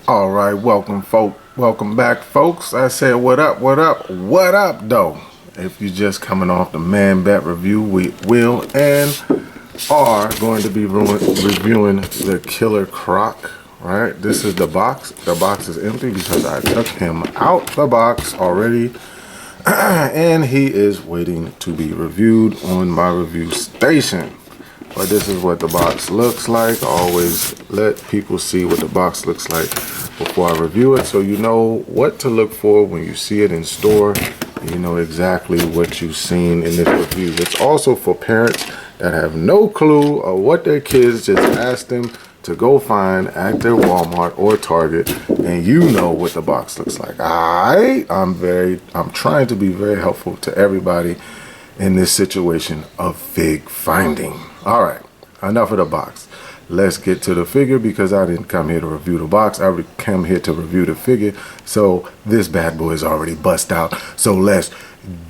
All right, welcome back, folks. I said, what up, though? If you're just coming off the Man Bet review, we will and are going to be reviewing the Killer Croc. Right, this is the box. The box is empty because I took him out the box already, and he is waiting to be reviewed on my review station. But this is what the box looks like. I always let people see what the box looks like before I review it, so you know what to look for when you see it in store. You know exactly what you've seen in this review. It's also for parents that have no clue of what their kids just asked them to go find at their Walmart or Target, and you know what the box looks like. I'm trying to be very helpful to everybody in this situation of fig finding. All right, enough of the box. Let's get to the figure, because I didn't come here to review the box. I came here to review the figure. So this bad boy is already bust out. So let's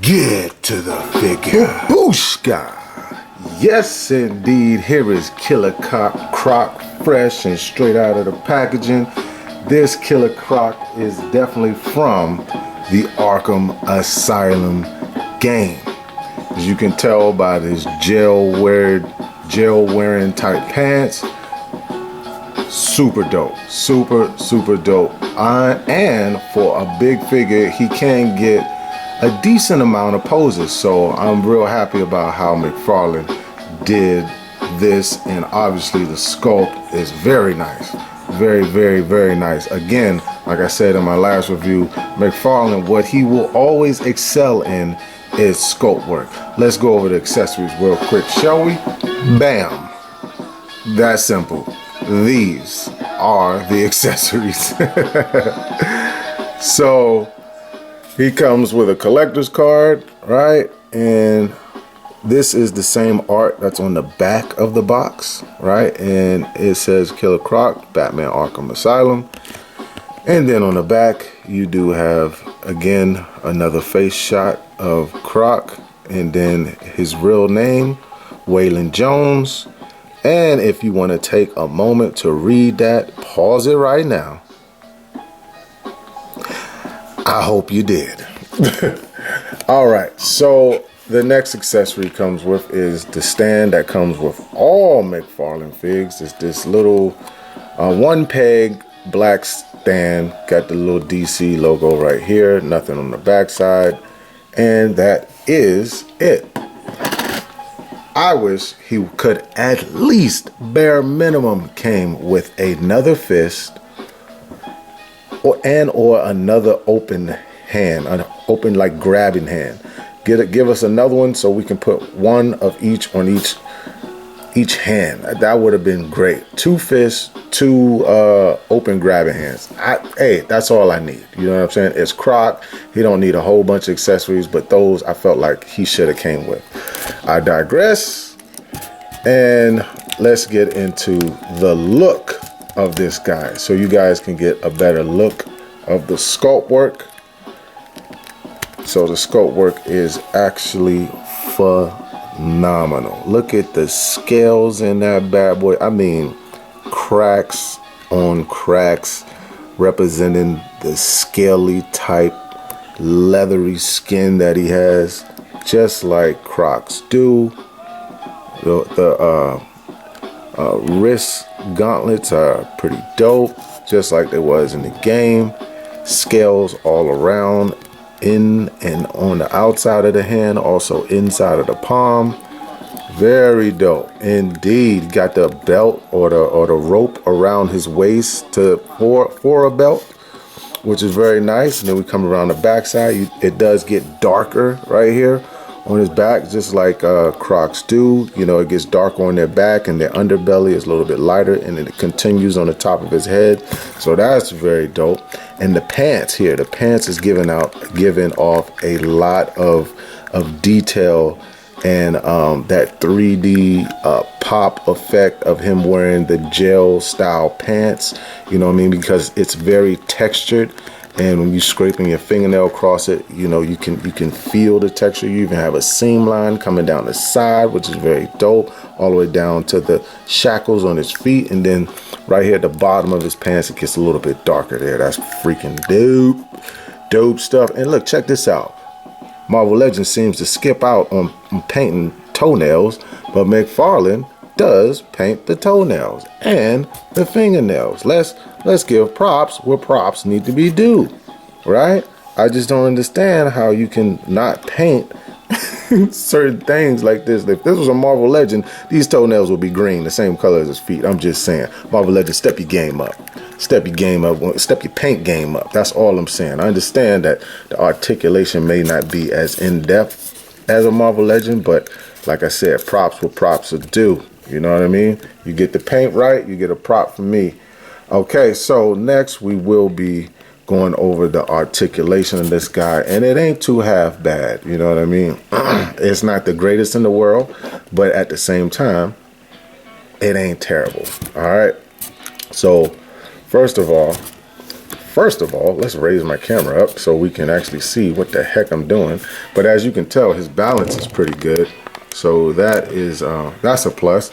get to the figure. Booshka! Yes, indeed. Here is Killer Croc, fresh and straight out of the packaging. This Killer Croc is definitely from the Arkham Asylum game. As you can tell by this gel wearing type pants, super dope, super dope. And for a big figure, he can get a decent amount of poses, so I'm real happy about how McFarlane did this. And obviously the sculpt is very nice, very nice. Again, like I said in my last review, McFarlane, what he will always excel in is sculpt work. Let's go over the accessories real quick, shall we? Bam. That's simple. These are the accessories. So he comes with a collector's card, right? And this is the same art that's on the back of the box, right? And it says Killer Croc, Batman Arkham Asylum. And then on the back, you do have, again, another face shot of Croc, and then his real name, Waylon Jones. And if you want to take a moment to read that, pause it right now. I hope you did. All right, so the next accessory comes with is the stand that comes with all McFarlane figs. It's this little one peg black stand, got the little DC logo right here, nothing on the back side, and that is it. I wish he could at least, bare minimum, came with another fist or another open hand, an open like grabbing hand. Give us another one so we can put one of each on each hand. That would have been great. Two fists, two open grabbing hands. Hey, that's all I need. You know what I'm saying? It's Croc. He don't need a whole bunch of accessories, but those I felt like he should have came with. I digress, and let's get into the look of this guy so you guys can get a better look of the sculpt work. So the sculpt work is actually phenomenal. Look at the scales in that bad boy. I mean, cracks on cracks, representing the scaly type leathery skin that he has, just like Crocs do. The wrist gauntlets are pretty dope, just like they was in the game. Scales all around, in and on the outside of the hand, also inside of the palm. Very dope indeed. Got the belt or the rope around his waist for a belt, which is very nice. And then we come around the back side. It does get darker right here on his back, just like Crocs do. You know, it gets darker on their back, and their underbelly is a little bit lighter, and then it continues on the top of his head. So that's very dope. And the pants here, the pants is giving off a lot of detail and that 3D pop effect of him wearing the gel style pants. You know what I mean? Because it's very textured, and when you scraping your fingernail across it, you know, you can feel the texture. You even have a seam line coming down the side, which is very dope, all the way down to the shackles on his feet, and then right here at the bottom of his pants, it gets a little bit darker there. That's freaking dope stuff. And look, check this out. Marvel Legends seems to skip out on painting toenails, but McFarlane does paint the toenails and the fingernails. Let's give props where props need to be due, right? I just don't understand how you can not paint certain things like this. If this was a Marvel Legend, these toenails would be green, the same color as his feet. I'm just saying, Marvel Legend, step your game up. Step your game up, step your paint game up. That's all I'm saying. I understand that the articulation may not be as in-depth as a Marvel Legend, but like I said, props where props are due. You know what I mean? You get the paint right, you get a prop from me. Okay, so next we will be going over the articulation of this guy, and it ain't too half bad. You know what I mean? It's not the greatest in the world, but at the same time, it ain't terrible. All right. So First of all, let's raise my camera up so we can actually see what the heck I'm doing. But as you can tell, his balance is pretty good. So that is, that's a plus,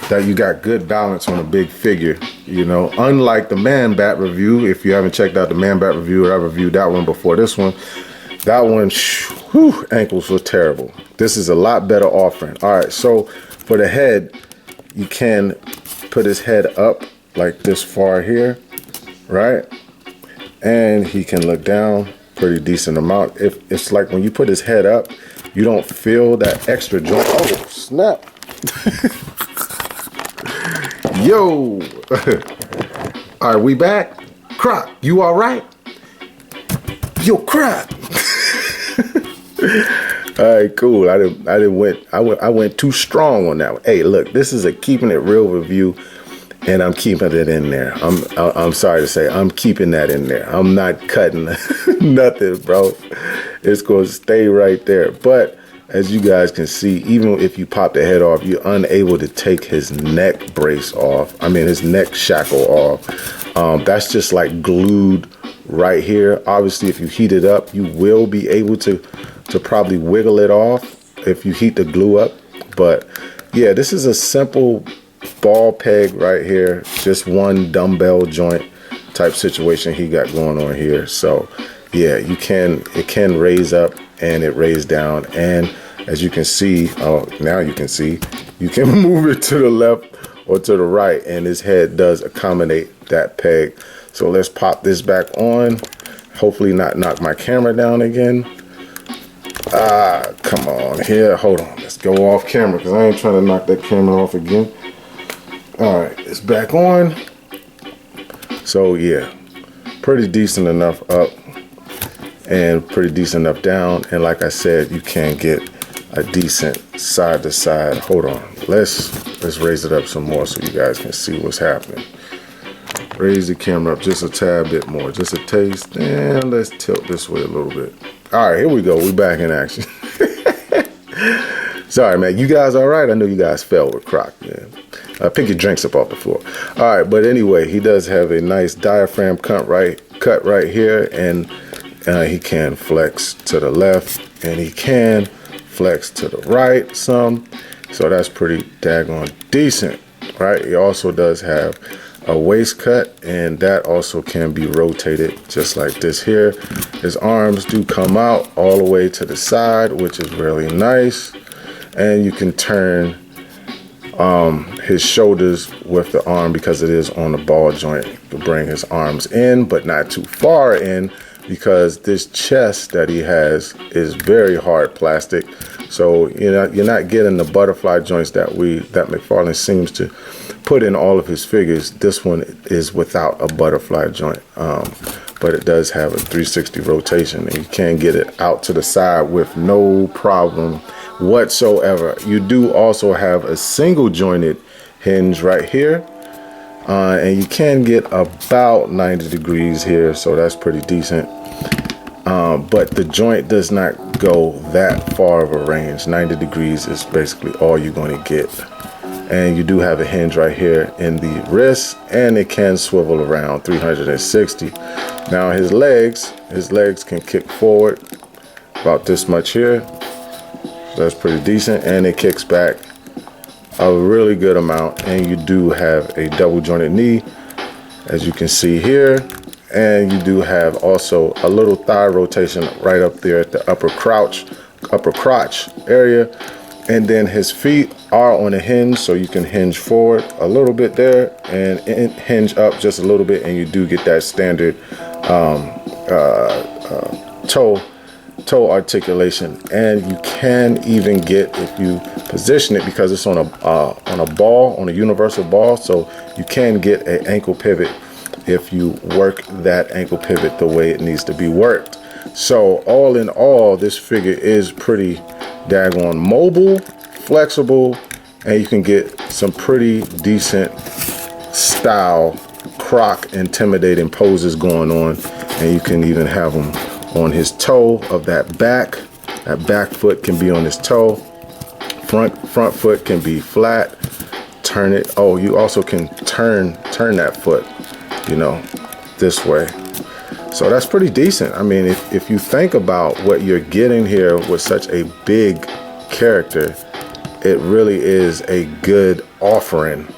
that you got good balance on a big figure, you know. Unlike the Man Bat review, if you haven't checked out the Man Bat review, I reviewed that one before this one. That one, whew, ankles were terrible. This is a lot better offering. All right, so for the head, you can put his head up like this far here, right? And he can look down pretty decent amount. If it's like when you put his head up, you don't feel that extra joint. Oh, snap. Yo. All right, we back. Croc, you all right? Yo, Croc. All right, cool. I went too strong on that one. Hey, look, this is a keeping it real review, and I'm keeping it in there. I'm sorry to say, I'm keeping that in there. I'm not cutting nothing, bro. It's going to stay right there. But as you guys can see, even if you pop the head off, you're unable to take his neck brace off. I mean, his neck shackle off. That's just like glued right here. Obviously, if you heat it up, you will be able to probably wiggle it off if you heat the glue up. But yeah, this is a simple ball peg right here, just one dumbbell joint type situation he got going on here. So yeah, it can raise up and it raised down, and as you can see, now you can see, you can move it to the left or to the right, and his head does accommodate that peg. So let's pop this back on, hopefully not knock my camera down again. Come on here, hold on, let's go off camera because I ain't trying to knock that camera off again. All right, it's back on. So yeah, pretty decent enough up and pretty decent enough down. And like I said, you can get a decent side to side. Hold on, let's raise it up some more so you guys can see what's happening. Raise the camera up just a tad bit more, just a taste, and let's tilt this way a little bit. All right, here we go, we back in action. Sorry, man, you guys all right? I know you guys fell with Croc, man. Pick your drinks up off the floor. All right, but anyway, he does have a nice diaphragm cut right here, and he can flex to the left, and he can flex to the right some. So that's pretty daggone decent, right? He also does have a waist cut, and that also can be rotated just like this here. His arms do come out all the way to the side, which is really nice. And you can turn his shoulders with the arm because it is on the ball joint to bring his arms in, but not too far in, because this chest that he has is very hard plastic. So you're not getting the butterfly joints that McFarlane seems to put in all of his figures. This one is without a butterfly joint, but it does have a 360 rotation, and you can get it out to the side with no problem whatsoever. You do also have a single jointed hinge right here, and you can get about 90 degrees here, so that's pretty decent. But the joint does not go that far of a range. 90 degrees is basically all you're going to get. And you do have a hinge right here in the wrist, and it can swivel around 360. Now his legs, His legs can kick forward about this much here. That's pretty decent, and it kicks back a really good amount. And you do have a double jointed knee, as you can see here, and you do have also a little thigh rotation right up there at the upper crotch area. And then his feet are on a hinge, so you can hinge forward a little bit there and hinge up just a little bit, and you do get that standard toe articulation. And you can even get, if you position it, because it's on a universal ball, so you can get an ankle pivot if you work that ankle pivot the way it needs to be worked. So all in all, this figure is pretty daggone mobile, flexible, and you can get some pretty decent style Croc intimidating poses going on. And you can even have him on his toe of that back foot can be on his toe, front foot can be flat, turn it. Oh, you also can turn that foot, you know, this way. So that's pretty decent. I mean, if you think about what you're getting here with such a big character, it really is a good offering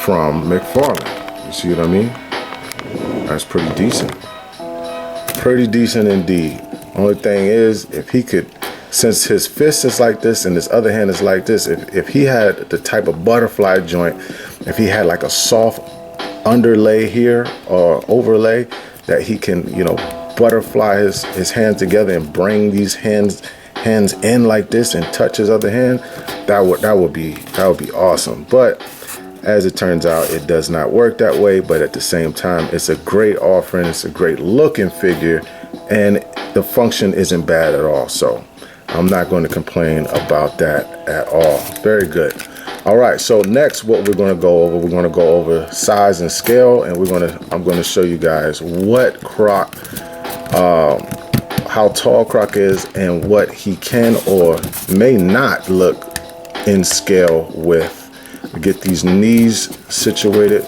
from McFarlane. You see what I mean? That's pretty decent. Pretty decent indeed. Only thing is, if he could, since his fist is like this and his other hand is like this, if he had the type of butterfly joint, if he had like a soft underlay here or overlay, that he can, you know, butterfly his hands together and bring these hands in like this and touch his other hand, that would be awesome. But as it turns out, it does not work that way. But at the same time, it's a great offering. It's a great looking figure, and the function isn't bad at all. So I'm not going to complain about that at all. Very good. All right, so next what we're going to go over, size and scale, and I'm going to show you guys what Croc, how tall Croc is, and what he can or may not look in scale with. Get these knees situated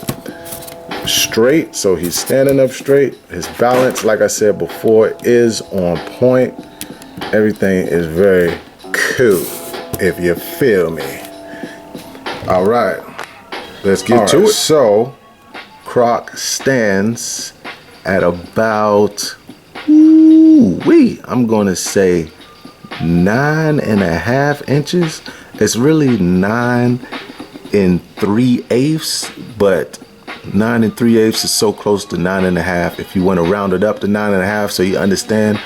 straight, so he's standing up straight. His balance, like I said before, is on point. Everything is very cool, if you feel me. All right, let's get to it. So Croc stands at about, I'm gonna say 9.5 inches. It's really 9 3/8, but 9 3/8 is so close to 9.5. If you want to round it up to 9.5, so you understand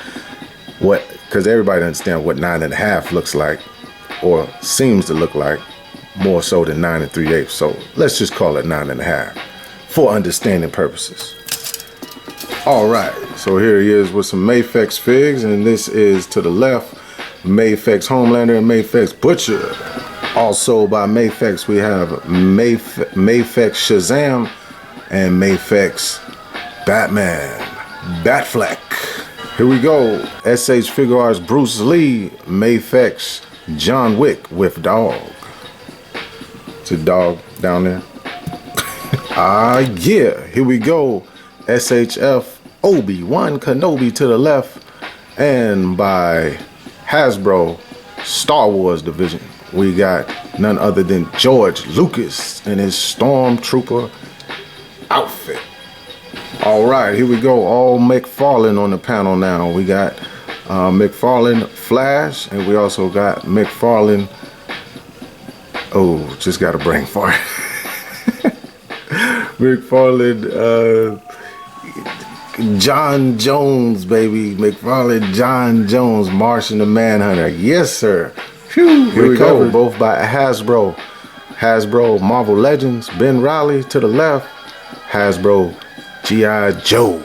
what, because everybody understands what 9.5 looks like, or seems to look like, more so than 9 3/8. So let's just call it 9.5 for understanding purposes. All right, so here he is with some Mafex figs, and this is to the left, Mafex Homelander and Mafex Butcher. Also by Mafex, we have Mafex Shazam and Mafex Batman, Batfleck. Here we go, SH Figure Arts Bruce Lee, Mafex John Wick with dog. It's a dog down there. Yeah, here we go, SHF Obi-Wan Kenobi to the left, and by Hasbro Star Wars division, we got none other than George Lucas in his Stormtrooper outfit. All right, here we go. All McFarlane on the panel now. We got McFarlane Flash, and we also got McFarlane. Oh, just got a brain fart. McFarlane John Jones, baby. McFarlane John Jones, Martian the Manhunter. Yes, sir. Phew, here we go. Both by Hasbro. Hasbro Marvel Legends, Ben Reilly to the left. Hasbro G.I. Joe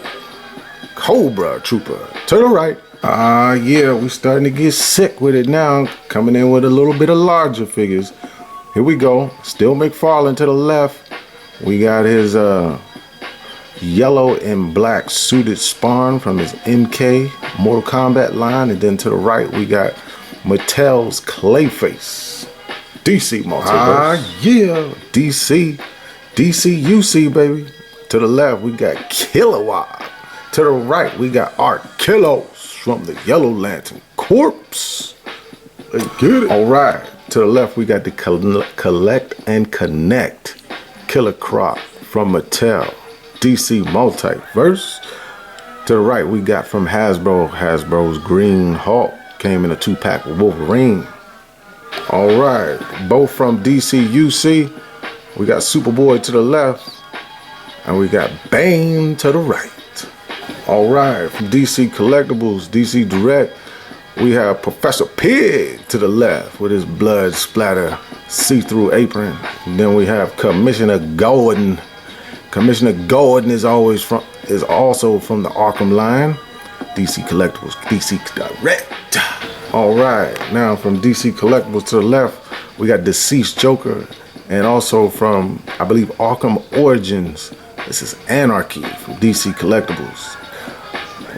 Cobra Trooper to the right. Yeah, we starting to get sick with it now. Coming in with a little bit of larger figures. Here we go. Still McFarlane to the left. We got his yellow and black suited Spawn from his MK Mortal Kombat line. And then to the right, we got Mattel's Clayface, DC Multiverse. Yeah, DC UC, baby. To the left, we got Kilowog. To To the right, we got Articulation from the Yellow Lantern Corps. Let's get it. All right. To the left, we got the Collect and Connect Killer Croc from Mattel, DC Multiverse. To the right, we got from Hasbro's Green Hulk. Came in a 2-pack with Wolverine. All right. Both from DC UC. We got Superboy to the left. And we got Bane to the right. All right. From DC Collectibles, DC Direct, we have Professor Pig to the left with his blood splatter see-through apron. And then we have Commissioner Gordon. Commissioner Gordon is also from the Arkham line. DC Collectibles, DC Direct. All right, now from DC Collectibles to the left, we got Deceased Joker, and also from, I believe, Arkham Origins, this is Anarchy from DC Collectibles.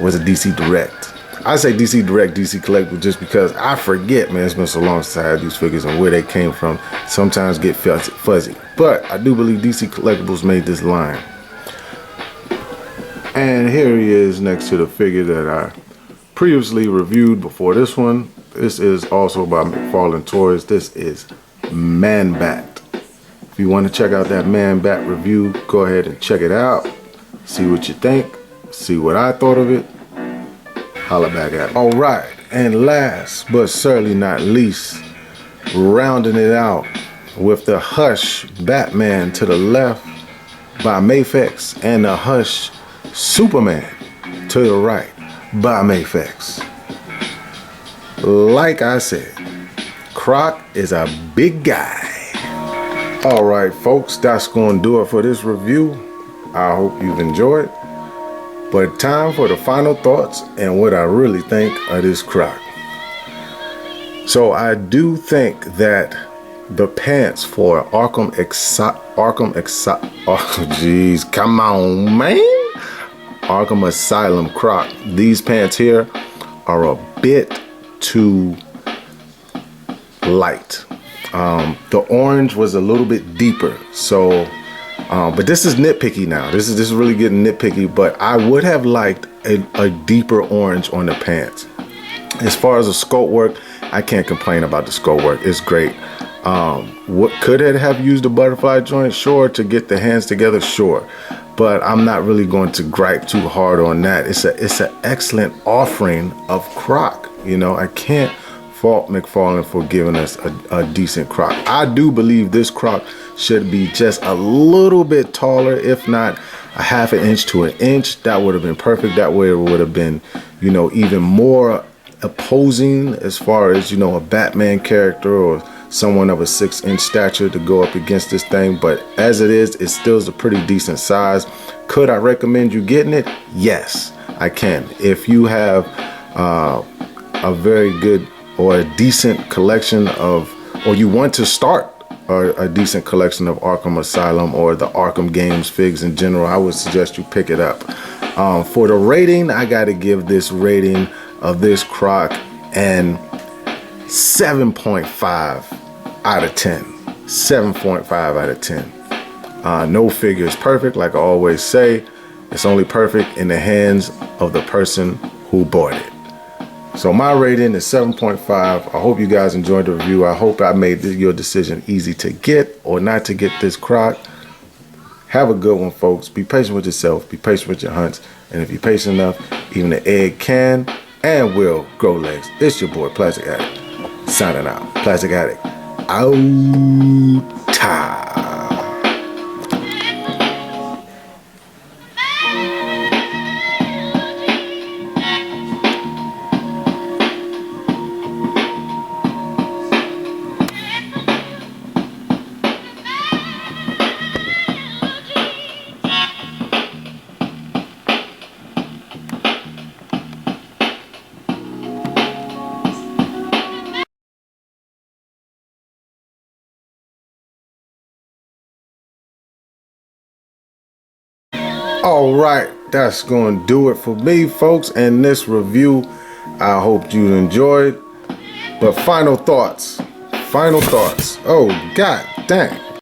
Was it DC Direct? I say DC Direct, DC Collectibles just because I forget, man. It's been so long since I had these figures and where they came from. Sometimes get fuzzy. But I do believe DC Collectibles made this line. And here he is next to the figure that I previously reviewed before this one. This is also by McFarlane Toys. This is Man-Bat. If you want to check out that Man-Bat review, go ahead and check it out. See what you think. See what I thought of it. Holla back at it. All right, and last but certainly not least, rounding it out with the Hush Batman to the left by Mafex and the Hush Superman to the right by Mafex. Like I said, Croc is a big guy. All right, folks, that's going to do it for this review. I hope you've enjoyed. But time for the final thoughts and what I really think of this Croc. So I do think that the pants for Arkham Asylum Croc, these pants here are a bit too light. The orange was a little bit deeper, so but this is nitpicky now. This is really getting nitpicky, but I would have liked a deeper orange on the pants. As far as the sculpt work, I can't complain about the sculpt work. It's great. What could it have used a butterfly joint? Sure, to get the hands together, sure. But I'm not really going to gripe too hard on that. It's an excellent offering of Croc. You know, I can't fault McFarlane for giving us a decent Croc. I do believe this Croc should be just a little bit taller, if not a half an inch to an inch. That would have been perfect. That way it would have been, you know, even more opposing as far as, you know, a Batman character or someone of a 6-inch stature to go up against this thing. But as it is still a pretty decent size. Could I recommend you getting it? Yes, I can. If you have a very good or a decent collection of, or you want to start a decent collection of Arkham Asylum or the Arkham games figs in general, I would suggest you pick it up. For the rating, I got to give this rating of this Croc an 7.5 out of 10. 7.5 out of 10. No figure is perfect, like I always say. It's only perfect in the hands of the person who bought it. So my rating is 7.5. I hope you guys enjoyed the review. I hope I made your decision easy to get or not to get this Croc. Have a good one, folks. Be patient with yourself. Be patient with your hunts. And if you're patient enough, even the egg can and will grow legs. It's your boy, Plastic Addict, signing out. Plastic Addict, out. All right, that's going to do it for me, folks, and this review. I hope you enjoyed. But final thoughts. Oh, god dang.